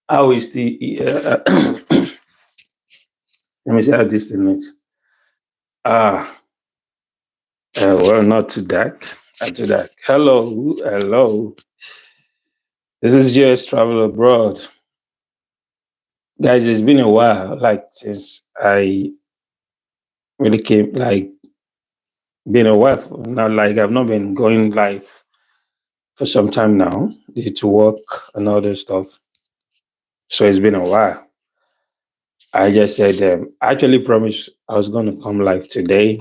How is the let me see how this thing looks. Ah, well, not too dark. Not too dark. Hello, hello. This is J.O.S Travel Abroad. Guys, it's been a while, like since I really came, like been a while. Now, like I've not been going live for some time now due to work and all this stuff. So it's been a while. I just said, I actually promised I was going to come live today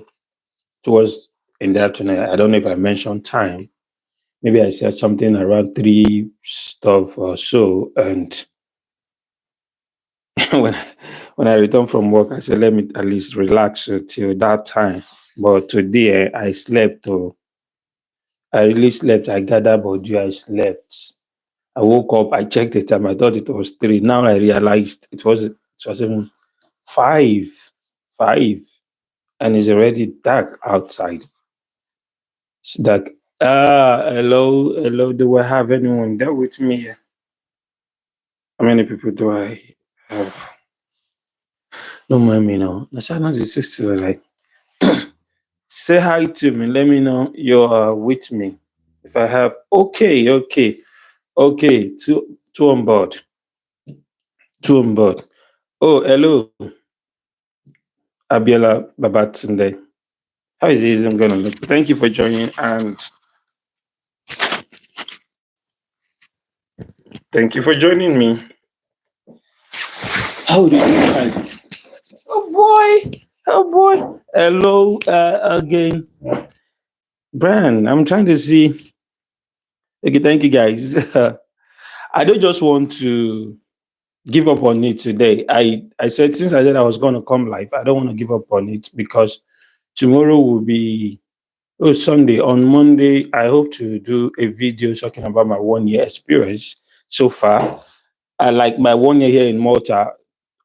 towards in the afternoon. I don't know if I mentioned time. Maybe I said something around three stuff or so. And when when I returned from work, I said, let me at least relax till that time. But today I slept. Oh, I really slept. I gathered body. I slept. I woke up. I checked the time. I thought it was three. Now I realized it was even five, five, and it's already dark outside. It's dark. Hello, hello. Do I have anyone there with me? How many people do I have? Don't mind me now. Nasana is just like say hi to me. Let me know you're with me. If I have okay. Two on board. Two on board. Oh, hello, Abiola Babatunde. How is it? I'm gonna look. Thank you for joining and thank you for joining me. How do you find? Oh boy, oh boy. Hello again, Brian. I'm trying to see. Okay, thank you guys. I don't just want to give up on it today. I said since I said I was going to come live, I don't want to give up on it because tomorrow will be Sunday. On Monday, I hope to do a video talking about my 1 year experience so far. I like my 1 year here in Malta.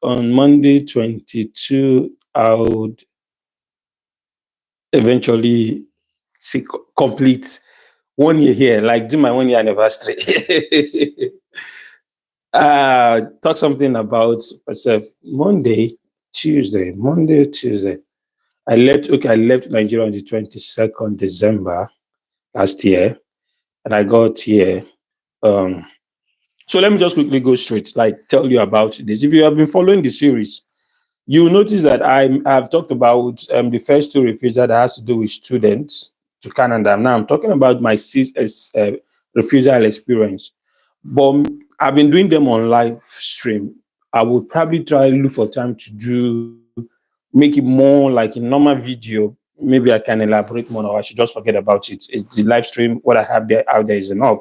On Monday 22, I would eventually complete 1 year here, like do my 1 year anniversary. Talk something about myself. Monday, Tuesday. I left Nigeria on the 22nd December last year, and I got here. Um, so let me just quickly go straight, like tell you about this. If you have been following the series, you will notice that I've talked about the first two refusal that has to do with students to Canada. Now I'm talking about my refusal experience. But I've been doing them on live stream. I would probably try look for time to make it more like a normal video. Maybe I can elaborate more, or I should just forget about it. It's the live stream. What I have there out there is enough.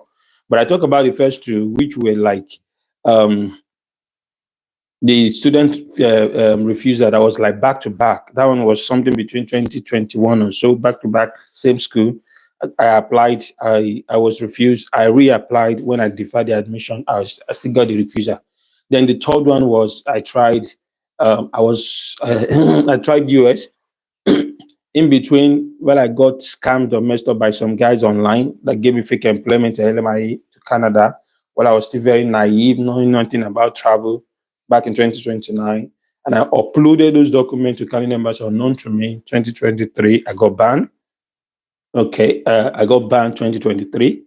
But I talk about the first two, which were like um, the student refusal that was like back to back. That one was something between 2021 or so, back to back, same school. I applied, I was refused. I reapplied when I deferred the admission. I still got the refusal. Then the third one was I tried. I tried US in between. Well, I got scammed or messed up by some guys online that gave me fake employment at LMIA to Canada. While I was still very naive, knowing nothing about travel back in 2029. And I uploaded those documents to Canadian Embassy unknown to me. 2023, I got banned. Okay, I got banned 2023.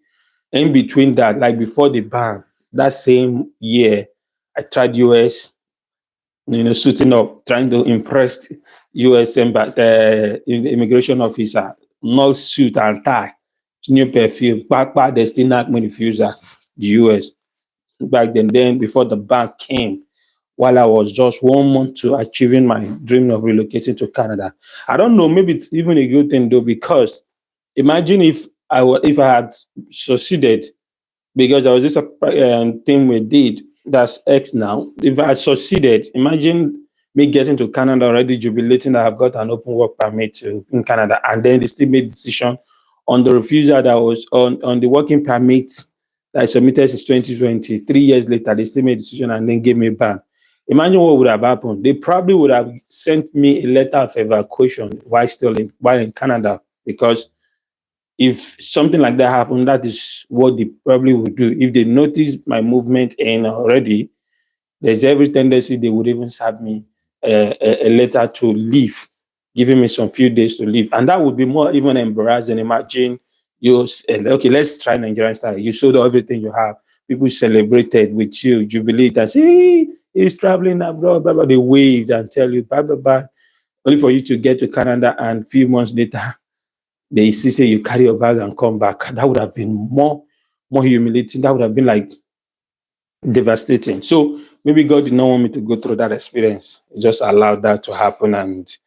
In between that, like before the ban, that same year, I tried US, suiting up, trying to impress US embassy, immigration officer, not suit and tie, new perfume, back, they still not me refuser, the US back then. Then before the ban came, while I was just 1 month to achieving my dream of relocating to Canada. I don't know, maybe it's even a good thing though, because imagine if I had succeeded, because there was this thing we did that's X now. If I succeeded, imagine me getting to Canada already jubilating that I've got an open work permit in Canada, and then they still made decision on the refusal that was on the working permit that I submitted since 2020. 3 years later, they still made decision and then gave me ban. Imagine what would have happened. They probably would have sent me a letter of evacuation while in Canada, because if something like that happened, that is what they probably would do. If they notice my movement in already, there's every tendency they would even serve me a letter to leave, giving me some few days to leave. And that would be more even embarrassing. Imagine okay, let's try Nigerian style. You sold everything you have. People celebrated with you, jubilated, and say, hey, he's traveling abroad, blah, blah. They waved and tell you, bye, bye, bye. Only for you to get to Canada and a few months later, they see say you carry your bag and come back. That would have been more humiliating. That would have been like devastating. So maybe God did not want me to go through that experience. He just allowed that to happen, and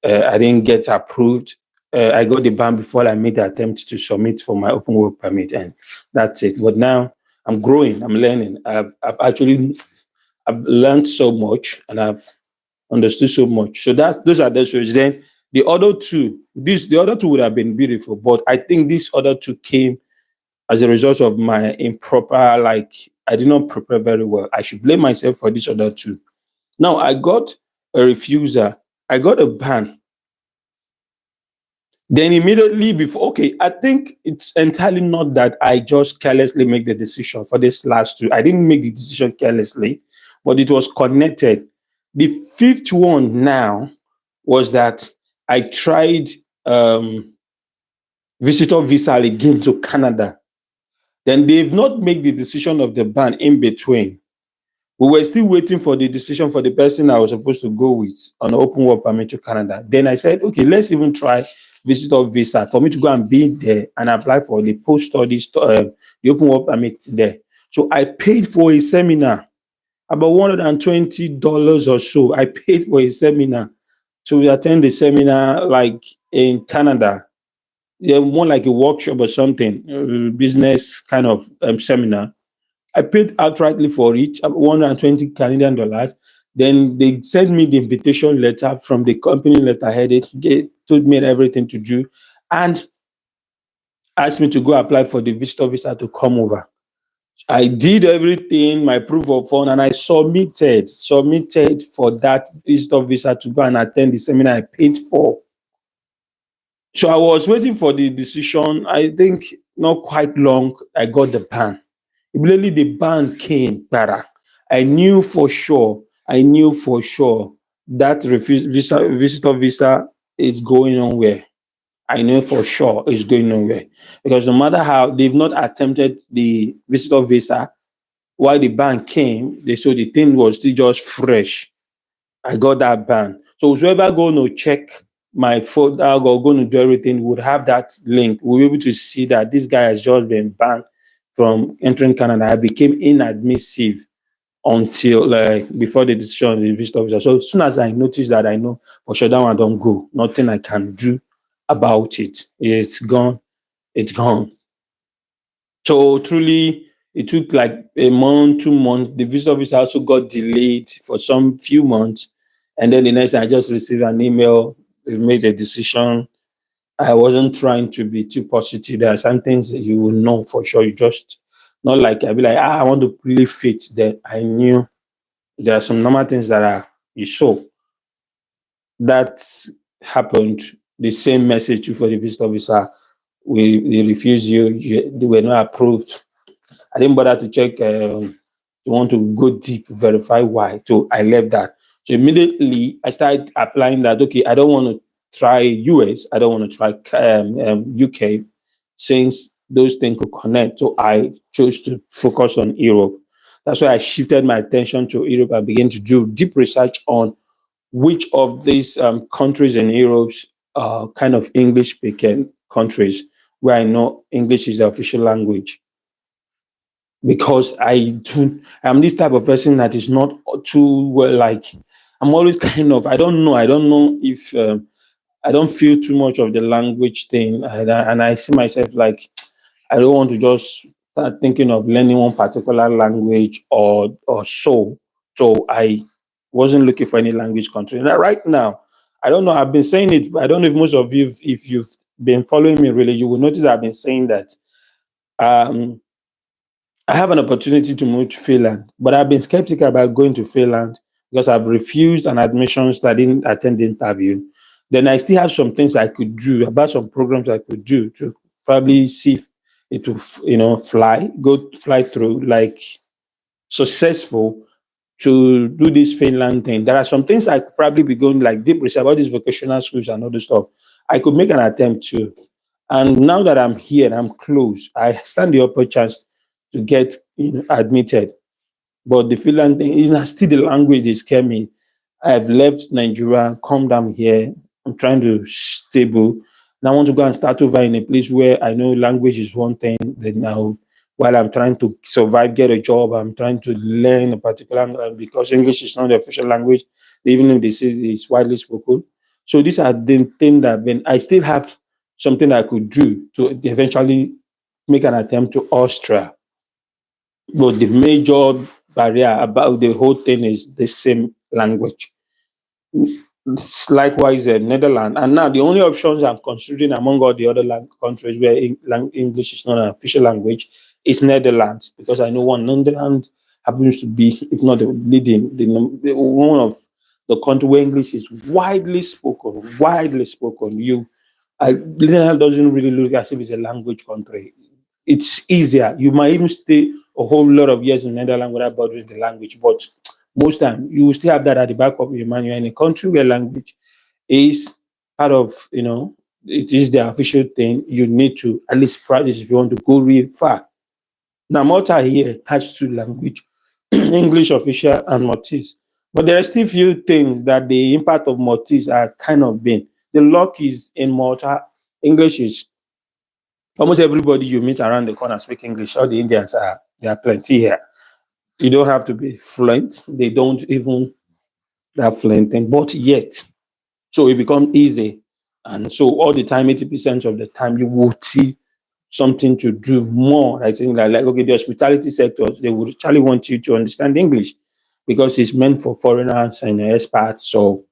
I didn't get approved. I got the ban before I made the attempt to submit for my open work permit, and that's it. But now I'm growing, I'm learning. I've learned so much, and I've understood so much. So those are the stories. Then the other two would have been beautiful, but I think these other two came as a result of my improper, like I did not prepare very well. I should blame myself for these other two. Now I got a refusal, I got a ban. Then immediately before, okay, I think it's entirely not that I just carelessly make the decision for this last two. I didn't make the decision carelessly, but it was connected. The fifth one now was that I tried visitor visa again to Canada. Then they've not made the decision of the ban in between. We were still waiting for the decision for the person I was supposed to go with on open work permit to Canada. Then I said, okay, let's even try visitor visa for me to go and be there and apply for the post studies, the open work permit there. So I paid for a seminar, about $120 or so. I paid for a seminar to attend the seminar like in Canada. Yeah, more like a workshop or something, business kind of seminar. I paid outrightly for it, 120 Canadian dollars. Then they sent me the invitation letter from the company letterhead. They told me everything to do and asked me to go apply for the visitor visa to come over. I did everything, my proof of fund, and I submitted for that visitor visa to go and attend the seminar I paid for. So I was waiting for the decision. I think not quite long, I got the ban. Immediately the ban came, Bara. I knew for sure that visitor visa is going nowhere. I know for sure it's going nowhere. Because no matter how they've not attempted the visitor visa, while the ban came, so the thing was still just fresh. I got that ban. So whoever going to check my folder or going to do everything would have that link. We'll be able to see that this guy has just been banned from entering Canada. I became inadmissive until before the decision of the visitor officer. So as soon as I noticed that, I know for sure that one don't go. Nothing I can do about it. It's gone. It's gone. So truly, it took like a month, 2 months. The visa officer also got delayed for some few months. And then the next I just received an email. They made a decision. I wasn't trying to be too positive. There are some things that you will know for sure. You just not like I'll be like, I want to really fit that. I knew there are some normal things that are you saw that happened. The same message for the visitor visa. We refuse you. They were not approved. I didn't bother to check. You want to go deep, verify why. So I left that. So immediately I started applying that. Okay, I don't want to try US. I don't want to try UK, since those things could connect. So I chose to focus on Europe. That's why I shifted my attention to Europe. I began to do deep research on which of these countries in Europe are kind of English speaking countries where I know English is the official language, because I'm this type of person that is not too well, like I'm always kind of I don't know if I don't feel too much of the language thing, and I see myself like I don't want to just start thinking of learning one particular language or so I wasn't looking for any language country. Now right now, I don't know, I've been saying it, but I don't know if most of you, if you've been following me really, you will notice I've been saying that um I have an opportunity to move to Finland, but I've been skeptical about going to Finland because I've refused an admission, so I didn't attend the interview. Then I still have some things I could do, about some programs I could do to probably see if it will, fly through like successful to do this Finland thing. There are some things I could probably be going like deep research about these vocational schools and all this stuff. I could make an attempt to. And now that I'm here, I'm close. I stand the upper chance to get admitted. But the Finland thing is not still the language they scare me. I've left Nigeria, come down here. I'm trying to stable. Now I want to go and start over in a place where I know language is one thing. Then now, while I'm trying to survive, get a job, I'm trying to learn a particular language because English is not the official language, even if they say it's widely spoken. So these are the things that when I still have something I could do to eventually make an attempt to Austria. But the major barrier about the whole thing is the same language. Likewise, Netherlands. And now the only options I'm considering among all the other countries where English is not an official language is Netherlands, because I know one Netherlands happens to be, if not the leading, one of the country where English is widely spoken. Widely spoken. Netherlands doesn't really look as if it's a language country. It's easier. You might even stay a whole lot of years in Netherlands without bothering the language, but most time you will still have that at the back of your mind. You're in a country where language is part of, it is the official thing. You need to at least practice if you want to go real far. Now, Malta here has two language, English official and Maltese. But there are still few things that the impact of Maltese are kind of been. The luck is in Malta, English is almost everybody you meet around the corner speak English. All the Indians are, there are plenty here. You don't have to be fluent. They don't even that fluent thing, but yet, so it becomes easy. And so all the time, 80% of the time, you will see something to do more. I think like okay, the hospitality sector, they would actually want you to understand English because it's meant for foreigners and expats. So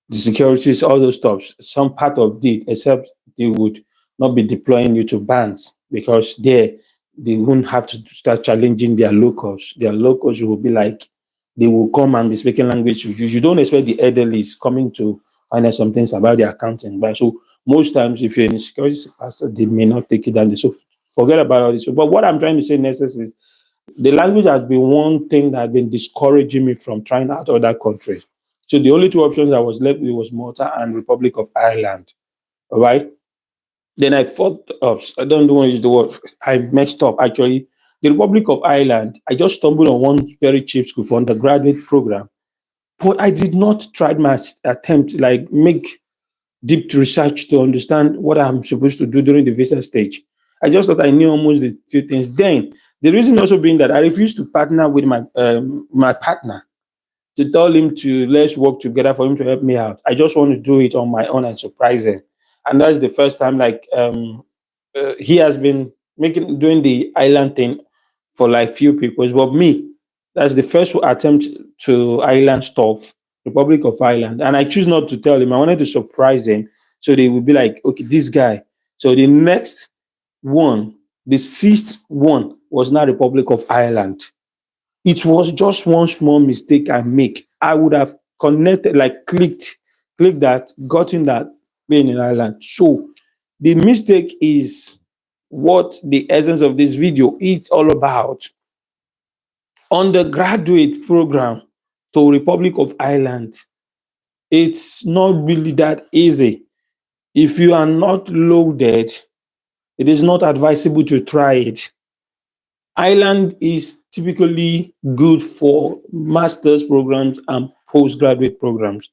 the securities, all those stuff, some part of it, except they would not be deploying you to banks because there they won't have to start challenging their locals. Their locals will be like, they will come and be speaking language to you. You don't expect the elderlies coming to find out some things about their accounting. But so most times, if you're in security pastor, they may not take it down. So forget about all this. But what I'm trying to say next is the language has been one thing that has been discouraging me from trying out other countries. So the only two options I was left with was Malta and Republic of Ireland. All right. Then I thought of, I don't know what is the word, I messed up actually. The Republic of Ireland, I just stumbled on one very cheap school for undergraduate program, but I did not try my attempt, like make deep research to understand what I'm supposed to do during the visa stage. I just thought I knew almost the few things. Then the reason also being that I refused to partner with my partner to tell him to let's work together for him to help me out. I just want to do it on my own and surprise him. And that's the first time like he has been doing the island thing for like few people, but me, that's the first attempt to island stuff, Republic of Ireland. And I choose not to tell him. I wanted to surprise him. So they would be like, okay, this guy. So the next one, the sixth one was not Republic of Ireland. It was just one small mistake I make. I would have connected, like clicked that, gotten that being in Ireland. So the mistake is what the essence of this video is all about. Undergraduate program to Republic of Ireland, it's not really that easy. If you are not loaded, it is not advisable to try it. Ireland is typically good for master's programs and postgraduate programs.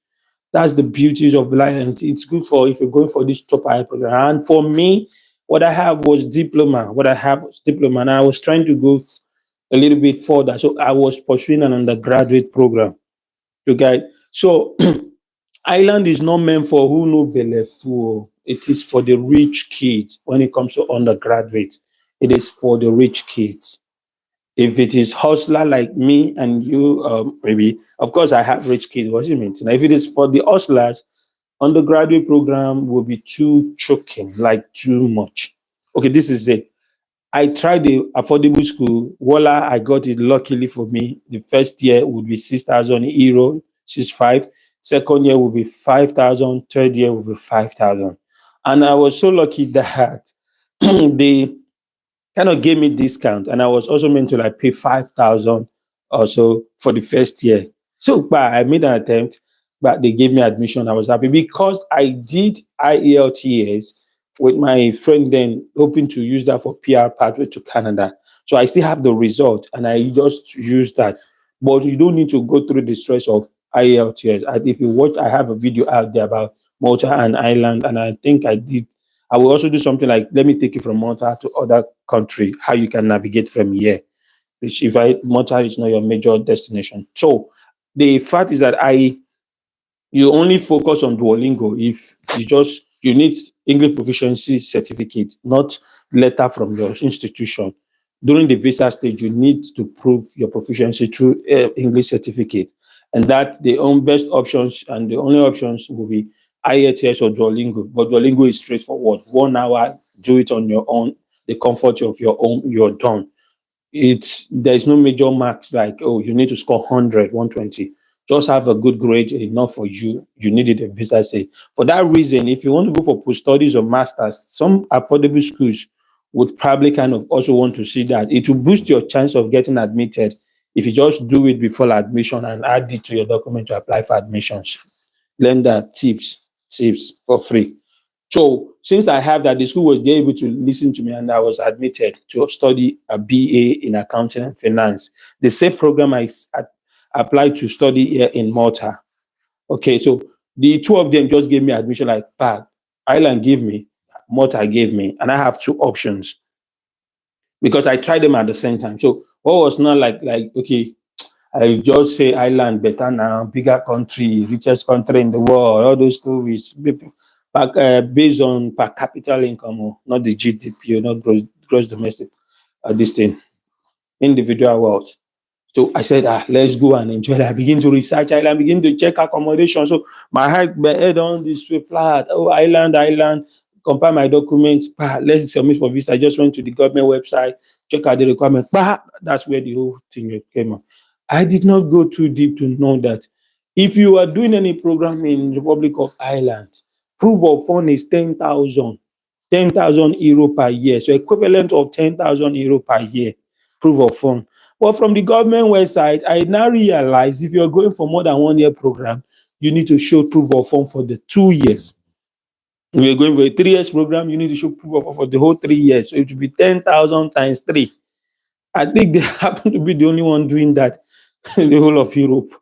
That's the beauties of Ireland. It's good for if you're going for this top high program. And for me, what I have was diploma. What I have was diploma, and I was trying to go a little bit further. So I was pursuing an undergraduate program. Okay, so Ireland is not meant for who know belle full. It is for the rich kids. When it comes to undergraduate, it is for the rich kids. If it is hustler like me and you, maybe, of course, I have rich kids. What do you mean? Now, if it is for the hustlers, undergraduate program will be too choking, like too much. Okay, this is it. I tried the affordable school. Voila, I got it luckily for me. The first year would be 6,000 euro, 6,500. Second year will be 5,000. Third year will be 5,000. And I was so lucky that they kind of gave me discount, and I was also meant to like pay 5,000 also for the first year. So, but I made an attempt, but they gave me admission. I was happy because I did IELTS with my friend then, hoping to use that for PR pathway to Canada. So I still have the result and I just use that. But you don't need to go through the stress of IELTS. And if you watch, I have a video out there about Malta and Ireland, and I think I did. I will also do something like, let me take you from Malta to other country, how you can navigate from here. Which if Malta is not your major destination. So the fact is that you only focus on Duolingo if you need English proficiency certificate, not letter from your institution. During the visa stage, you need to prove your proficiency through English certificate, and that the only best options and the only options will be IELTS or Duolingo. But Duolingo is straightforward. 1 hour, do it on your own, the comfort of your own, you're done. There's no major marks like, oh, you need to score 100, 120. Just have a good grade enough for you. You needed a visa say. For that reason, if you want to go for post studies or masters, some affordable schools would probably kind of also want to see that. It will boost your chance of getting admitted if you just do it before admission and add it to your document to apply for admissions. Learn that tips for free. So since I have that, the school was able to listen to me, and I was admitted to study a BA in accounting and finance. The same program I applied to study here in Malta. Okay, so the two of them just gave me admission like, Ireland gave me, Malta gave me, and I have two options because I tried them at the same time. So what was not like okay, I just say Ireland better now, bigger country, richest country in the world, all those stories. Based on per capita income, not the GDP, or not gross domestic, this thing, individual wealth. So I said, let's go and enjoy that. I begin to research Ireland, begin to check accommodation. So my head on this way flat. Oh, Ireland, compare my documents. Let's submit for visa. I just went to the government website, check out the requirement. That's where the whole thing came up. I did not go too deep to know that if you are doing any program in Republic of Ireland, proof of fund is 10,000 euro per year. So equivalent of 10,000 euro per year, proof of fund. But from the government website, I now realize if you're going for more than 1 year program, you need to show proof of fund for the 2 years. If you're going for a 3 years program, you need to show proof of fund for the whole 3 years. So it will be 10,000 times 3. I think they happen to be the only one doing that in the whole of Europe.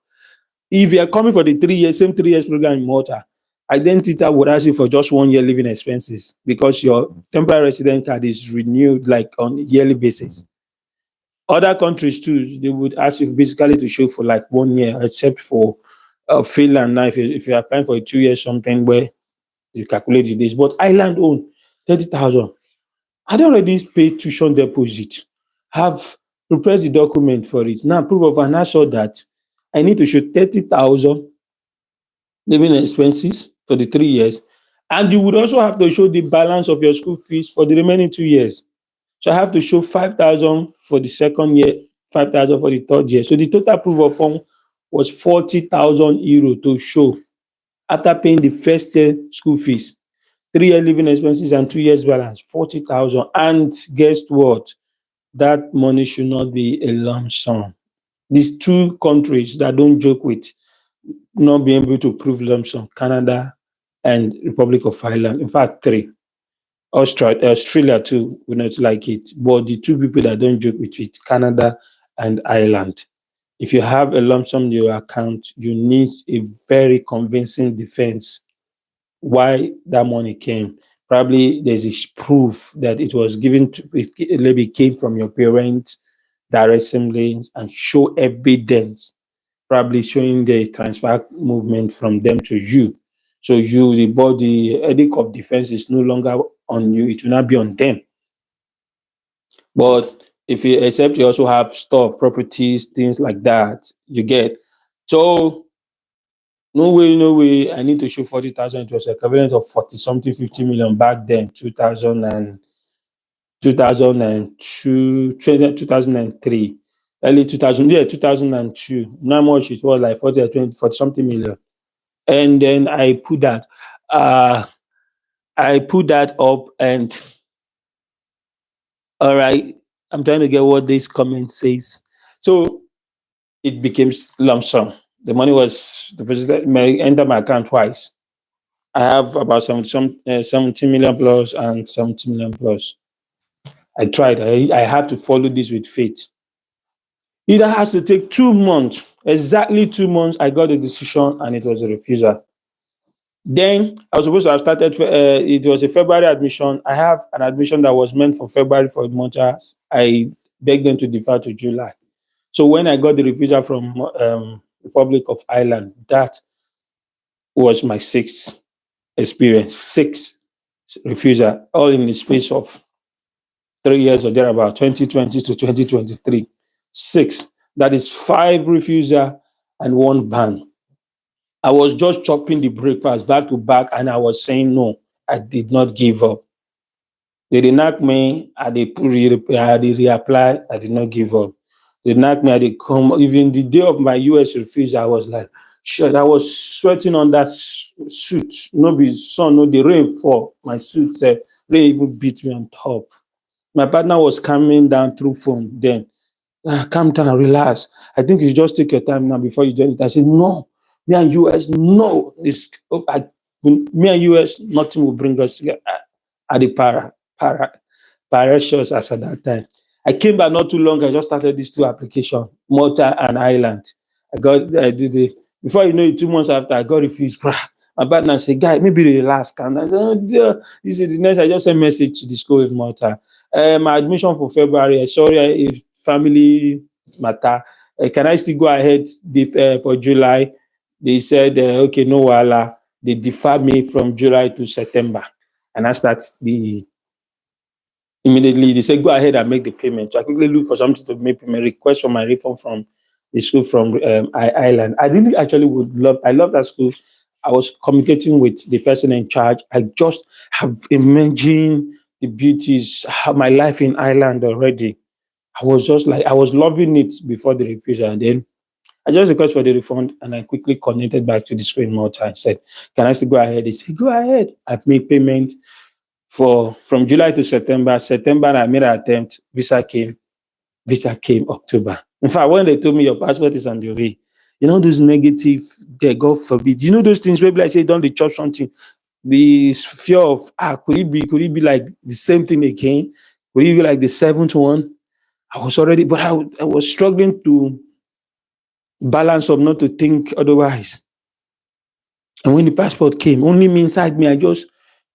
If you're coming for the 3 years, same 3 years program in Malta, Identity would ask you for just 1 year living expenses because your temporary resident card is renewed like on a yearly basis. Other countries too, they would ask you basically to show for like 1 year, except for Finland. Now, if you're applying for a 2 year something where you calculate this, but Ireland own 30,000. I don't already pay tuition deposit, have prepared the document for it. Now, proof of and I saw that I need to show 30,000 living expenses for the 3 years. And you would also have to show the balance of your school fees for the remaining 2 years. So I have to show 5,000 for the second year, 5,000 for the third year. So the total proof of fund was 40,000 euro to show after paying the first year school fees, 3 year living expenses, and 2 years balance, 40,000. And guess what? That money should not be a lump sum. These two countries that don't joke with not being able to prove lump sum, Canada and Republic of Ireland. In fact, three. Australia too would not like it. But the two people that don't joke with it, Canada and Ireland. If you have a lump sum in your account, you need a very convincing defense why that money came. Probably there's a proof that it was given to, it maybe came from your parents, direct siblings, and show evidence, probably showing the transfer movement from them to you. So the body headache of defense is no longer on you, it will not be on them. But if you accept, you also have stuff, properties, things like that, you get. So no way, I need to show 40,000. It was equivalent of 40 something, 50 million back then, 2002, 2003, early 2000, yeah, 2002. Not much, it was like 40 or 20, 40 something million. And then uh, I put that up, and all right, I'm trying to get what this comment says. So it became lump sum. The money was deposited, may enter my account twice. I have about 70 million plus and 70 million plus. I tried. I have to follow this with faith. It has to take 2 months, exactly 2 months. I got a decision and it was a refusal. Then I was supposed to have started. It was a February admission. I have an admission that was meant for February for Montas. I begged them to defer to July. So when I got the refusal from Republic of Ireland, that was my sixth experience, six refusal, all in the space of 3 years or thereabout, 2020 to 2023. Six. That is five refusal and one ban. I was just chopping the breakfast back to back and I was saying no. I did not give up. They did knock me, I did reapply, I did not give up. They knocked me, I did come. Even the day of my US refusal, I was like, shit, I was sweating on that suit. No be sun, no, the rain fall. My suit said, rain even beat me on top. My partner was coming down through phone then. Calm down, relax. I think you should just take your time now before you join it. I said, no, me and US, no. Me and US, nothing will bring us together. At the parachutes as at that time. I came back not too long. I just started these two applications, Malta and Ireland. I did it. Before you know it, 2 months after, I got refused. My partner said, guy, maybe the last can. I said, oh, dear. This is the next. I just sent a message to the school in Malta. My admission for February, sorry, if family matter. Can I still go ahead for July? They said, okay, no wala. They defer me from July to September. And I start immediately. They said, go ahead and make the payment. So I quickly look for something to make payment, request for my refund from the school from Ireland. I really actually I love that school. I was communicating with the person in charge. I just have imagined the beauties, my life in Ireland already. I was just like, I was loving it before the refusal. And then I just requested for the refund and I quickly connected back to the school in Malta and said, can I still go ahead? They said, go ahead. I've made payment from July to September. September, I made an attempt. Visa came October. In fact, when they told me your passport is on the way, you know, those negative, God forbid, you know, those things where like say, don't they chop something? The fear of, could it be like the same thing again? Could it be like the seventh one? But I was struggling to balance up, not to think otherwise. And when the passport came, only me inside me, I just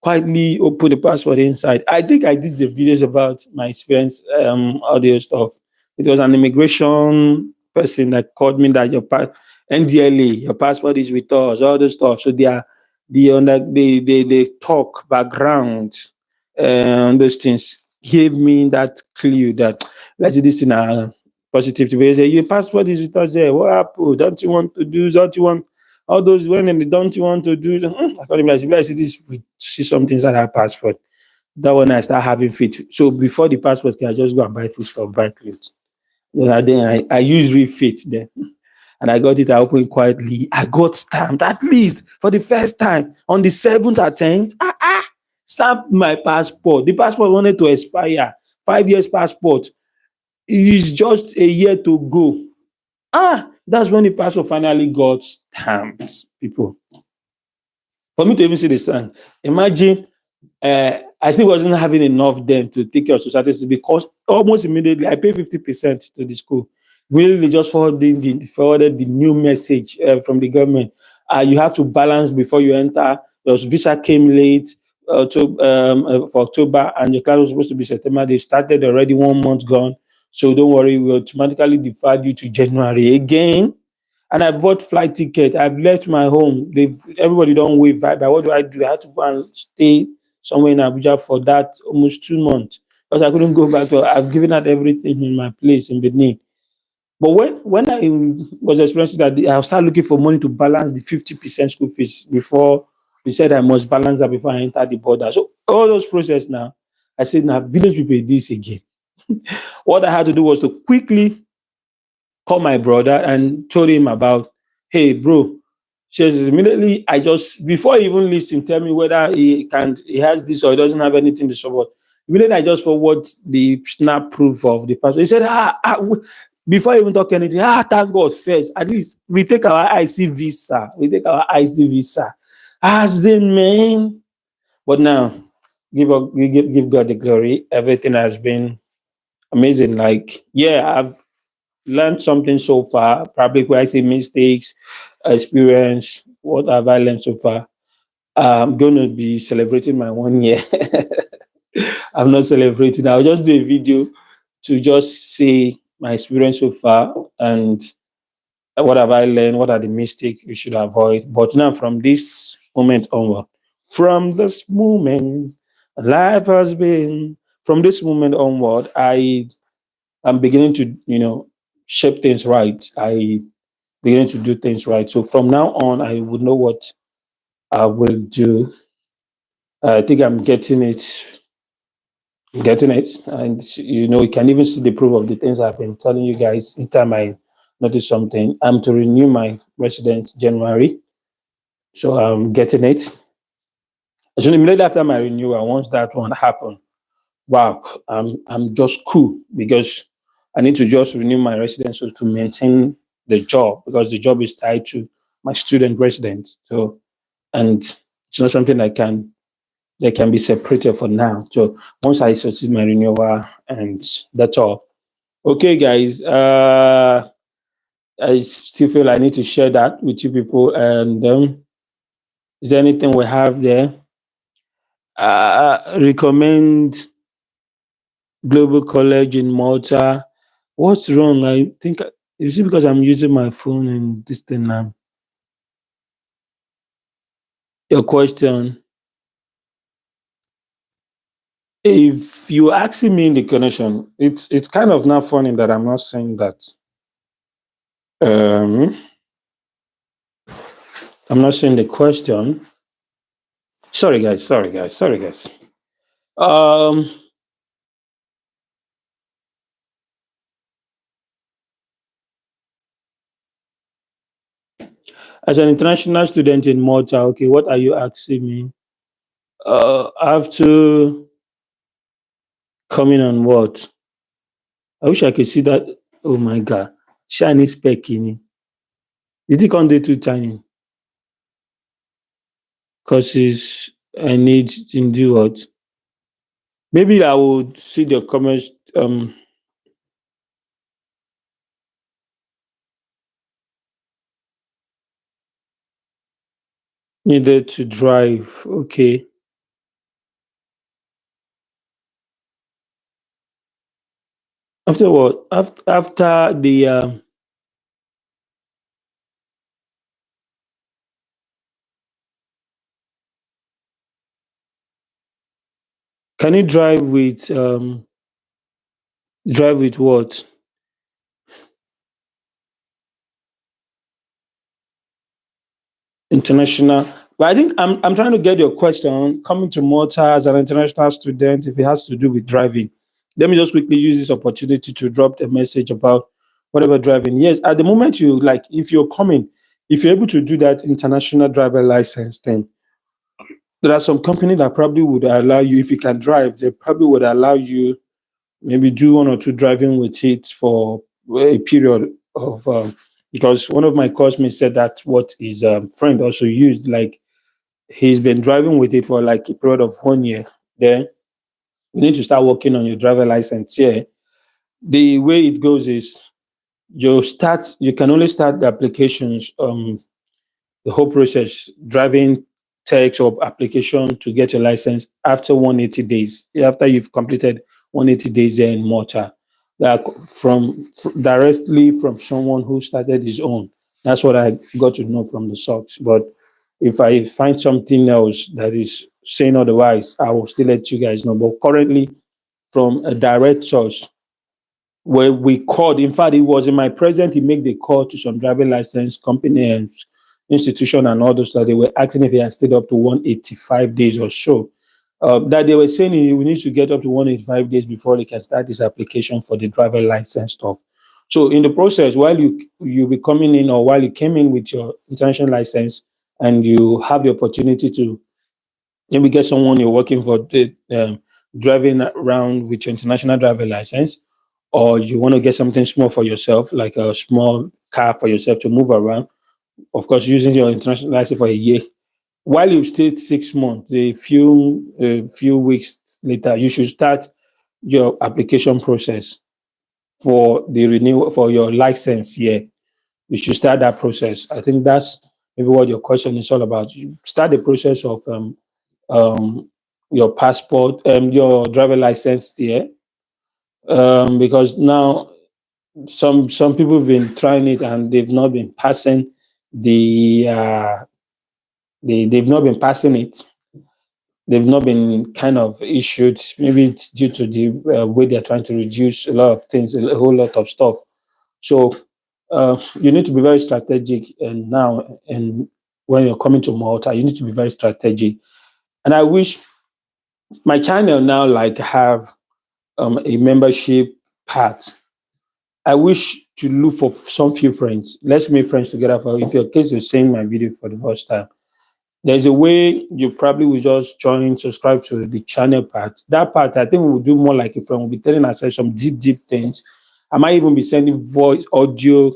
quietly opened the passport inside. I think I did the videos about my experience, audio stuff. It was an immigration person that called me that NDLA, your passport is with us, all this stuff. So they talk background and those things gave me that clue that let's do this in a positive way. Say, your passport is with us there. What happened? Don't you want to do? Don't you want all those when they don't you want to do? I thought if I see this, we see something inside our passport. That one I start having faith. So before the passport, I just go and buy food stuff, buy clothes. Then I use refit then. And I got it, I opened quietly. I got stamped at least for the first time on the seventh attempt. Stamped my passport. The passport wanted to expire. 5 years passport. It is just a year to go. That's when the passport finally got stamped, people. For me to even see the stamp, imagine I still wasn't having enough then to take care of society because almost immediately I paid 50% to the school. Immediately just forwarded the new message from the government. You have to balance before you enter. Your visa came late for October and your class was supposed to be September. They started already 1 month gone. So don't worry, we automatically deferred you to January again. And I bought flight ticket. I've left my home. Everybody don't wait. But what do? I had to go and stay somewhere in Abuja for that almost 2 months because I couldn't go back to. I've given out everything in my place in Benin. But when I was experiencing that, I started looking for money to balance the 50% school fees before we said I must balance that before I enter the border. So all those process now, I said now village will pay this again. What I had to do was to quickly call my brother and told him about, hey, bro. Says immediately, before he even listen, tell me whether he has this or he doesn't have anything to support. Immediately, I just forward the snap proof of the passport. He said, Before you even talk anything, thank God first. At least we take our IC visa. We take our IC visa. As in, man. But now, give God the glory. Everything has been amazing. Like, yeah, I've learned something so far. Probably where I say mistakes, experience. What have I learned so far? I'm going to be celebrating my 1 year. I'm not celebrating. I'll just do a video to just say my experience so far and what have I learned, what are the mistakes we should avoid. But now, from this moment onward, from this moment, life has been, from this moment onward, I am beginning to, shape things right. I beginning to do things right. So from now on, I would know what I will do. I think I'm getting it, and you can even see the proof of the things I've been telling you guys. Each time I notice something, I'm to renew my residence January, so I'm getting it. So immediately after my renewal, once that one happened, wow, I'm just cool because I need to just renew my residence so to maintain the job because the job is tied to my student residence. So, and it's not something that can be separated for now. So once I succeed my renewal, and that's all. Okay, guys. I still feel I need to share that with you people. And is there anything we have there? Recommend Global College in Malta. What's wrong? I think is it because I'm using my phone and this thing now? Your question. If you asking me in the connection, it's kind of not funny that I'm not saying that. Um, I'm not saying the question. Sorry, guys. Sorry, guys. Sorry, guys. Um, as an international student in Malta, okay, what are you asking me? I have to come in on what? I wish I could see that. Oh my God, shiny speck in it. Did it come there too tiny? Causes I need to do what? Maybe I would see the comments. Needed to drive. Okay. After what? After the can you drive with what? International. But I think I'm trying to get your question. Coming to Malta as an international student, if it has to do with driving, let me just quickly use this opportunity to drop a message about whatever driving. Yes, at the moment you like, if you're coming, if you're able to do that international driver license, then there are some company that probably would allow you, if you can drive, they probably would allow you maybe do one or two driving with it for a period of because one of my classmates said that what his friend also used, like he's been driving with it for like a period of 1 year. Then you need to start working on your driver license here. The way it goes is you can only start the applications the whole process, driving text or application to get your license after 180 days, after you've completed 180 days there in Malta, like directly from someone who started his own. That's what I got to know from the socks. But if I find something else that is saying otherwise, I will still let you guys know. But currently, from a direct source, where we called. In fact, it was in my presence. He made the call to some driving license company and institution and all those that they were asking if he had stayed up to 185 days or so. That they were saying we need to get up to 185 days before they can start this application for the driver license stuff. So in the process, while you be coming in or while you came in with your international license and you have the opportunity to maybe get someone you're working for driving around with your international driver license, or you want to get something small for yourself, like a small car for yourself to move around, of course, using your international license for a year. While you've stayed 6 months, a few weeks later, you should start your application process for the renewal for your license here. You should start that process. I think that's maybe what your question is all about. You start the process of um, your passport, your driver license here, because now some people have been trying it and they've not been passing the they've not been passing it. They've not been kind of issued. Maybe it's due to the way they're trying to reduce a lot of things, a whole lot of stuff. So you need to be very strategic. And now, and when you're coming to Malta, you need to be very strategic. And I wish my channel now like have a membership part. I wish to look for some few friends. Let's make friends together. For if your case you're seeing my video for the first time, there's a way you probably will just join, subscribe to the channel part. That part, I think we'll do more like a friend. We'll be telling ourselves some deep things. I might even be sending voice, audio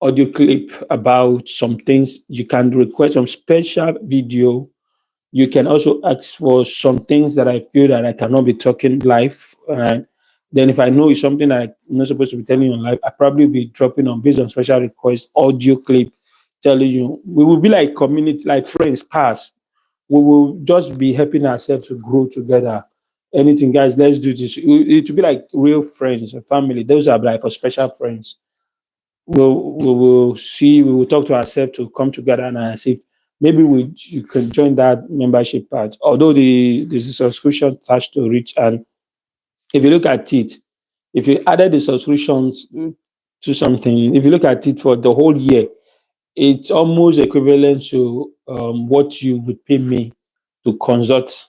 clip about some things. You can request some special video. You can also ask for some things that I feel that I cannot be talking live. Then if I know it's something that I'm not supposed to be telling you on live, I probably be dropping on based on special request, audio clip, telling you. We will be like community, like friends past. We will just be helping ourselves to grow together. Anything, guys, let's do this. It will be like real friends, a family. Those are like for special friends. We will talk to ourselves to come together and see maybe you can join that membership part. Although the subscription attached to reach, and if you look at it, if you added the subscriptions to something, if you look at it for the whole year, it's almost equivalent to what you would pay me to consult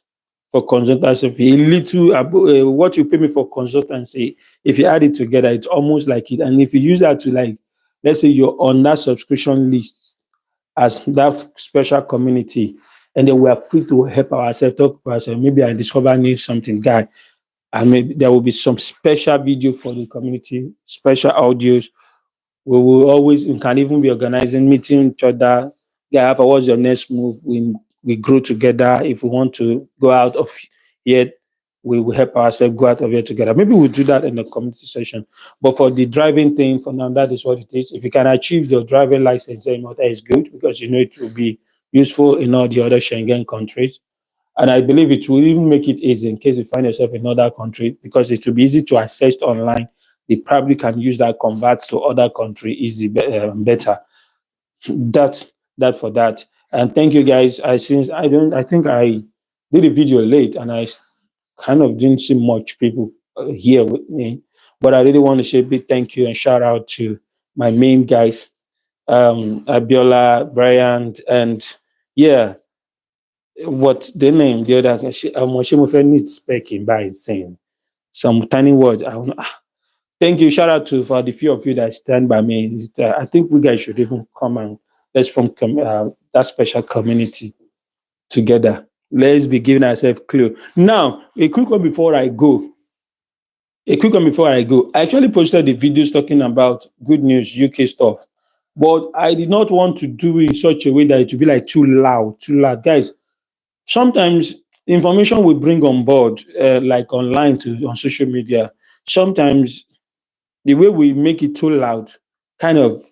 for consultancy fee. A little what you pay me for consultancy, if you add it together, it's almost like it. And if you use that to like, let's say you're on that subscription list as that special community, and then we are free to help ourselves, talk about ourselves. Maybe I discover new something, guy. I mean, there will be some special video for the community, special audios. We can even be organizing meeting each other. Yeah, Alpha, what's your next move? We grow together. If we want to go out of here, we will help ourselves go out of here together. Maybe we'll do that in the community session. But for the driving thing, for now, that is what it is. If you can achieve your driving license, then that is good because you know it will be useful in all the other Schengen countries. And I believe it will even make it easy in case you find yourself in another country because it will be easy to access online. They probably can use that convert to other country easy better. That's that for that. And thank you guys. I think I did a video late and kind of didn't see much people here with me. But I really want to say a big thank you and shout out to my main guys, Abiola, Bryant, and yeah, what's the name? The other Moshimofe needs speaking by saying some tiny words. Thank you. Shout out to for the few of you that stand by me. I think we guys should even come and let's form that special community together. Let's be giving ourselves clue. Now, a quick one before I go. A quick one before I go. I actually posted the videos talking about good news UK stuff, but I did not want to do it in such a way that it would be like too loud, too loud, guys. Sometimes information we bring on board, like online to on social media. Sometimes the way we make it too loud, kind of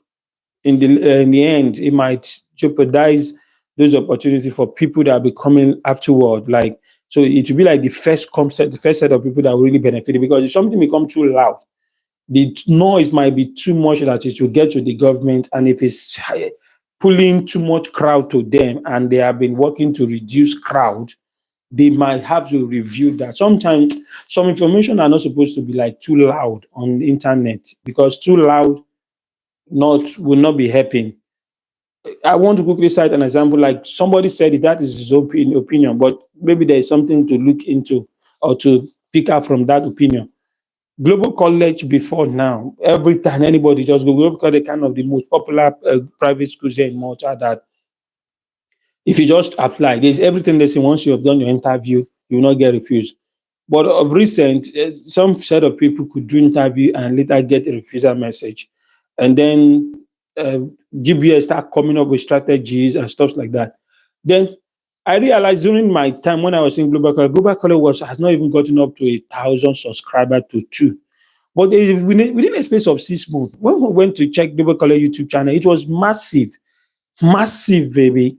in the end, it might jeopardize those opportunities for people that are coming afterward. Like so, it will be like the first set of people that will really benefit because if something become too loud, the noise might be too much that it will get to the government, and if it's pulling too much crowd to them, and they have been working to reduce crowd, they might have to review that. Sometimes some information are not supposed to be like too loud on the internet because too loud not will not be helping. I want to quickly cite an example. Like somebody said it, that is his opinion, but maybe there is something to look into or to pick up from that opinion. Global College before now, every time anybody just go, Global College kind of the most popular private schools here in Malta that if you just apply, there's everything they say once you have done your interview, you will not get refused. But of recent, some set of people could do interview and later get a refusal message. And then uh, GBS start coming up with strategies and stuff like that. Then I realized during my time when I was in Global College has not even gotten up to 1,000 subscribers to two. But within a space of 6 months, when we went to check Global College YouTube channel, it was massive, massive, baby.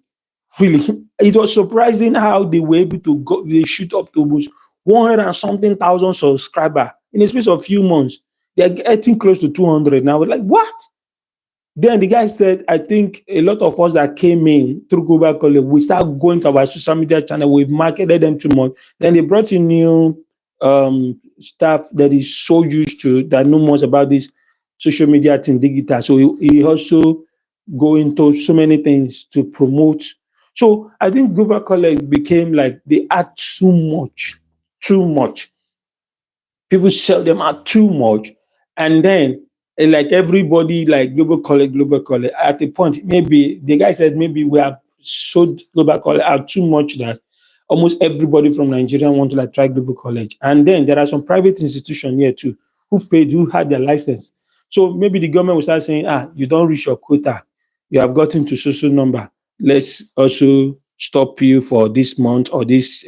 Really, it was surprising how they were able to go. They shoot up to almost 100 and something thousand subscriber in a space of few months. They are getting close to 200 now. We're like, what? Then the guy said, I think a lot of us that came in through Global College, we start going to our social media channel. We've marketed them too much. Then they brought in new staff that is so used to that know more about this social media thing, digital. So he also go into so many things to promote. So I think Global College became like they add too much, too much. People sell them out too much, and then like everybody like global college at a point, maybe the guy said maybe we have sold global college out too much that almost everybody from Nigeria want to like try global college. And then there are some private institutions here too who had their license. So maybe the government will start saying, you don't reach your quota, you have gotten to social number, let's also stop you for this month or this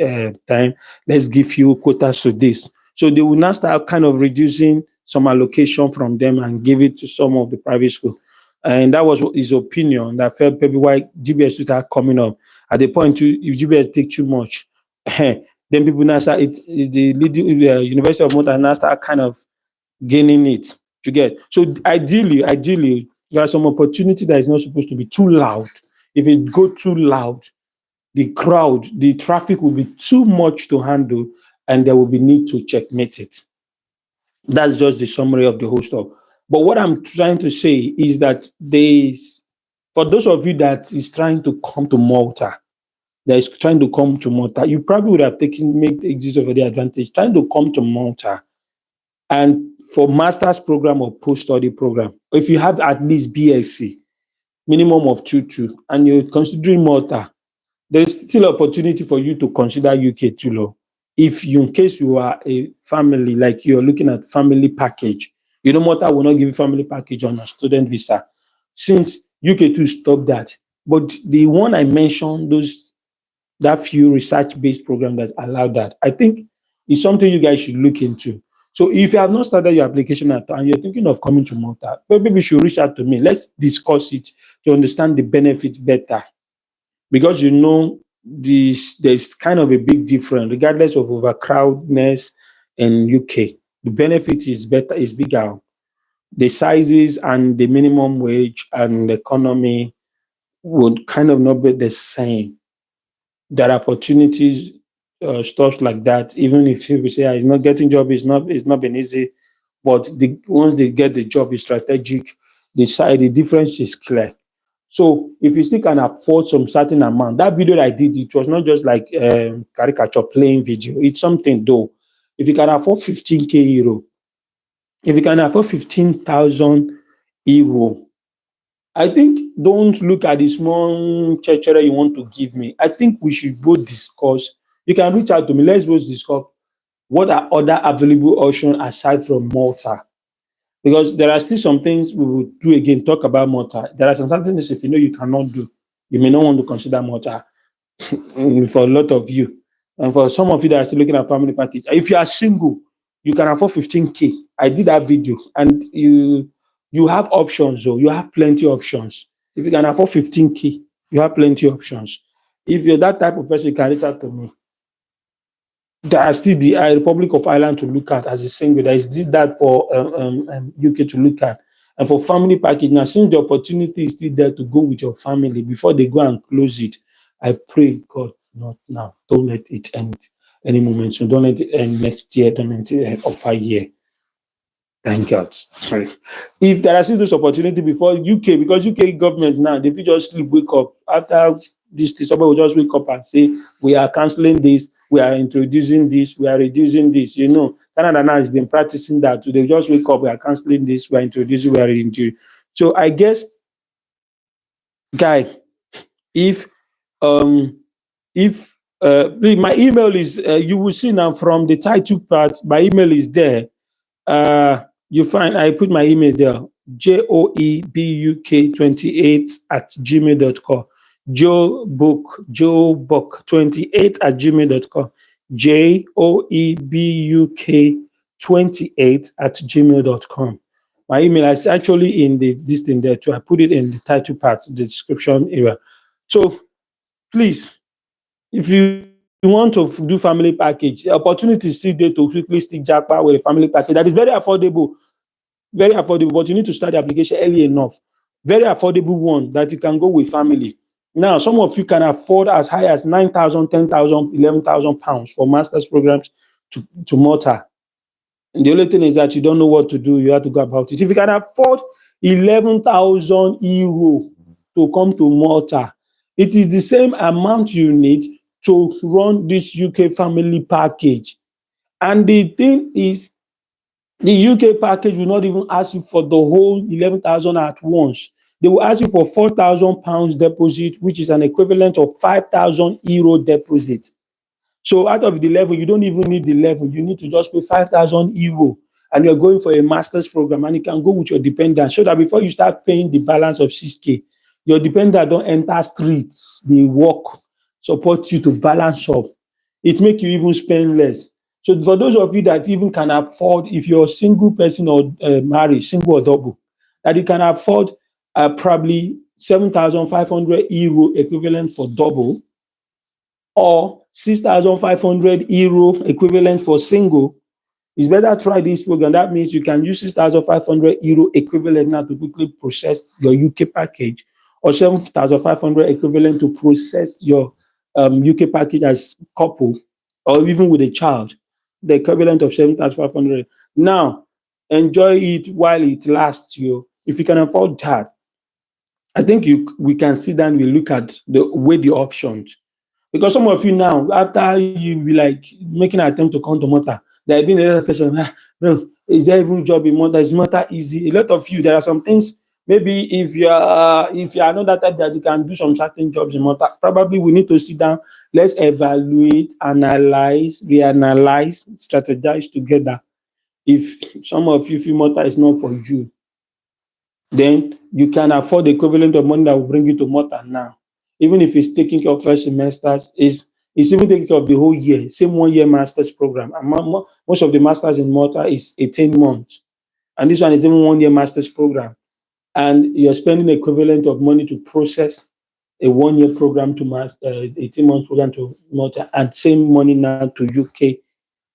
time, let's give you quotas to this. So they will now start kind of reducing some allocation from them and give it to some of the private school. And that was his opinion that felt maybe why GBS start coming up. At the point, if GBS take too much, then people now start, the leading University of Montana now start kind of gaining it. To get. So ideally, there are some opportunity that is not supposed to be too loud. If it go too loud, the crowd, the traffic will be too much to handle, and there will be need to checkmate it. That's just the summary of the whole stuff. But what I'm trying to say is that for those of you that is trying to come to Malta, that is trying to come to Malta, you probably would have made use of the advantage trying to come to Malta and for master's program or post-study program. If you have at least BSc, minimum of 2 and you're considering Malta, there's still opportunity for you to consider UK too low. If you, in case you are a family, like you're looking at family package, Malta will not give you family package on a student visa. Since UK too stopped that. But the one I mentioned, that few research-based program that's allowed that, I think is something you guys should look into. So if you have not started your application at and you're thinking of coming to Malta, maybe you should reach out to me. Let's discuss it to understand the benefit better. Because there's kind of a big difference, regardless of overcrowdedness in UK. The benefit is bigger. The sizes and the minimum wage and the economy would kind of not be the same. There are opportunities, stuff like that. Even if people say it's not getting job, it's not been easy. But once they get the job, it's strategic. The difference is clear. So if you still can afford some certain amount, that video that I did, it was not just like caricature playing video. It's something though. If you can afford 15k euro, if you can afford 15,000 euro, I think don't look at the small church you want to give me. I think we should both discuss. You can reach out to me. Let's both discuss what are other available options aside from Malta. Because there are still some things we will do again, talk about Malta. There are some certain things if you cannot do, you may not want to consider Malta for a lot of you. And for some of you that are still looking at family package, if you are single, you can afford 15k. I did that video and you have options, though. You have plenty of options. If you can afford 15k, you have plenty of options. If you're that type of person, you can reach out to me. There are still the Republic of Ireland to look at as a single. There is that for UK to look at. And for family package, now since the opportunity is still there to go with your family before they go and close it, I pray God not now. Don't let it end any moment. So don't let it end next year. Don't let it end upper year. Thank God. Sorry. If there are still this opportunity before UK, because UK government now, they will just wake up after this, somebody will just wake up and say, we are cancelling this, we are introducing this, we are reducing this. Canada now has been practicing that. So they just wake up, we are cancelling this, we are introducing, we are reducing. So I guess, guy, if Please, my email is, you will see now from the title part, my email is there. You find, I put my email there, Joebuk28 at gmail.com. Joebuk28 at gmail.com. Joebuk28 at gmail.com. My email is actually in this thing there too. I put it in the title part, the description area. So please, if you want to do family package, the opportunity is still there to quickly stick jackpot with a family package that is very affordable, but you need to start the application early enough. Very affordable one that you can go with family. Now, some of you can afford as high as 9,000, 10,000, 11,000 pounds for master's programs to Malta. And the only thing is that you don't know what to do. You have to go about it. If you can afford 11,000 euro to come to Malta, it is the same amount you need to run this UK family package. And the thing is, the UK package will not even ask you for the whole 11,000 at once. They will ask you for 4,000 pounds deposit, which is an equivalent of 5,000 euro deposit. So out of the level, you don't even need the level. You need to just pay 5,000 euro, and you're going for a master's program, and you can go with your dependent, so that before you start paying the balance of 6K, your dependent don't enter streets. They work, support you to balance up. It makes you even spend less. So for those of you that even can afford, if you're a single person or married, single or double, that you can afford probably 7,500 euro equivalent for double, or 6,500 euro equivalent for single, it's better try this program. That means you can use 6,500 euro equivalent now to quickly process your UK package, or 7,500 equivalent to process your UK package as couple, or even with a child, the equivalent of 7,500. Now, enjoy it while it lasts you. If you can afford that, I think we can sit down, we look at weigh the options. Because some of you now, after you be like making an attempt to come to Malta, there have been a lot of questions. No, is there even job in Malta? Is Malta easy? A lot of you, there are some things. Maybe if you are not that type that you can do some certain jobs in Malta, probably we need to sit down. Let's evaluate, analyze, reanalyze, strategize together. If some of you feel Malta is not for you, then you can afford the equivalent of money that will bring you to Malta now. Even if it's taking care of first semesters, it's even taking care of the whole year, same 1 year master's program. And most of the masters in Malta is 18 months. And this one is even 1 year master's program. And you're spending the equivalent of money to process a 1 year program to 18 months program to Malta, and same money now to UK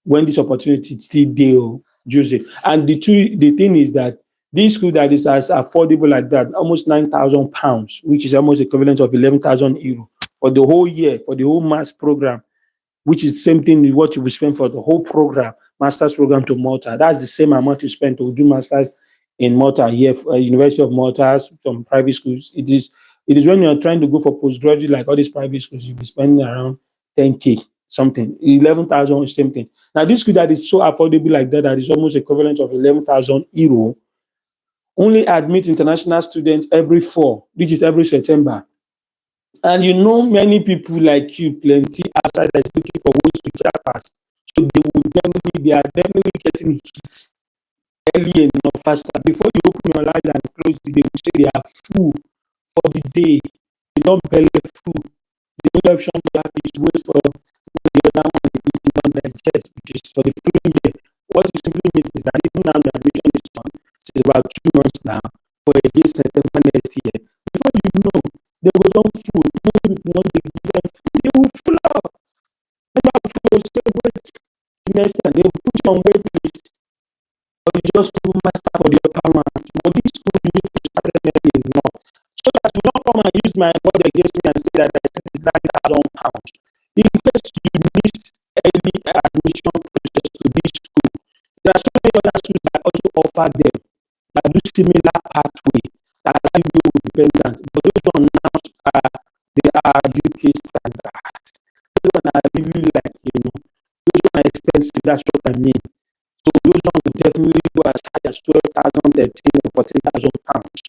when this opportunity is still there. Use it. And the thing is that this school that is as affordable like that, almost 9,000 pounds, which is almost equivalent of 11,000 euro for the whole year, for the whole mass program, which is the same thing with what you will spend for the whole program, master's program to Malta. That's the same amount you spend to do masters in Malta here, University of Malta, from private schools. It is when you're trying to go for postgraduate, like all these private schools, you'll be spending around 10K, something, 11,000, same thing. Now, this school that is so affordable like that, that is almost equivalent of 11,000 euro, only admit international students every fall, which is every September. And you know, many people like you, plenty outside that is looking for ways to jackpot. So they are definitely getting hit early enough, faster. Before you open your eyes and close it, they will say they are full for the day. They don't belly full. The only option you have is to wait for the other one is on their chest, which is for the following year. What it simply means is that even now the admission is done, it's about 2 months now, for a day September next year. Before you know, they will don't full. When they give them food, they will full up. And that food will say, wait, next time they will put you on wait list. Or you just do master for the upper one. But this school, you need to start early enough. So that you don't come and use my word against me and say that I said it's 9,000 pounds. In case you missed early admission process to this school, there are so many other schools that also offer them that do similar pathway that allow you to be dependent. But those ones now they are UK standards. Those ones are really like, those ones are expensive. That's what I mean. So those ones will definitely go as high as 12,000, 13,000, or 14,000 pounds.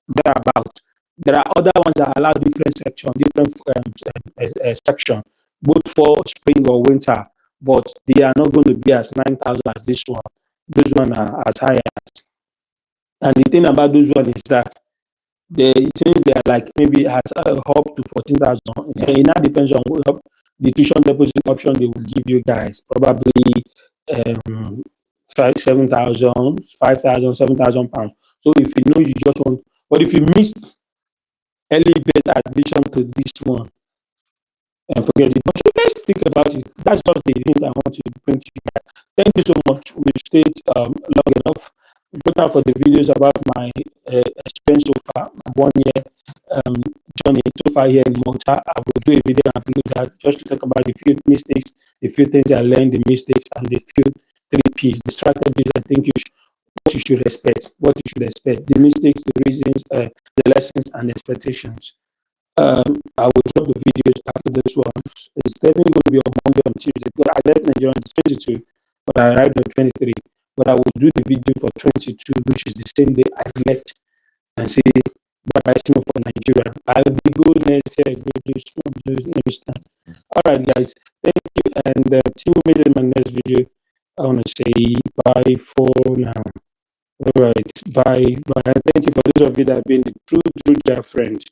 Thereabout. There are other ones that allow different section, different section. both for spring or winter, but they are not going to be as 9,000 as this one. Those one are as high as. And the thing about those one is that since they are like maybe has up to 14,000, it now depends on what the tuition deposit option they will give you guys. Probably um, 7,000, 5,000, 7,000 pounds. So if you know you just want, but if you missed early bird admission to this one, and forget it. But you guys think about it. That's just the hint I want to bring to you guys. Thank you so much. We've stayed long enough. Look out for the videos about my experience so far, 1 year um, journey so far here in Malta. I will do a video and upload that just to talk about the few mistakes, the few things I learned, the mistakes, and the few 3Ps, the strategies I think what you should expect, the mistakes, the reasons, the lessons, and expectations. I will drop the videos after this one. It's definitely going to be on Monday and Tuesday. Because I left Nigeria on 22, but I arrived on 23. But I will do the video for 22, which is the same day I left, and say bye bye for Nigeria. I will be good next year. Go do understand. All right, guys. Thank you. And till we meet in my next video, I want to say bye for now. All right. Bye. Bye. And thank you for those of you that have been the true dear friends.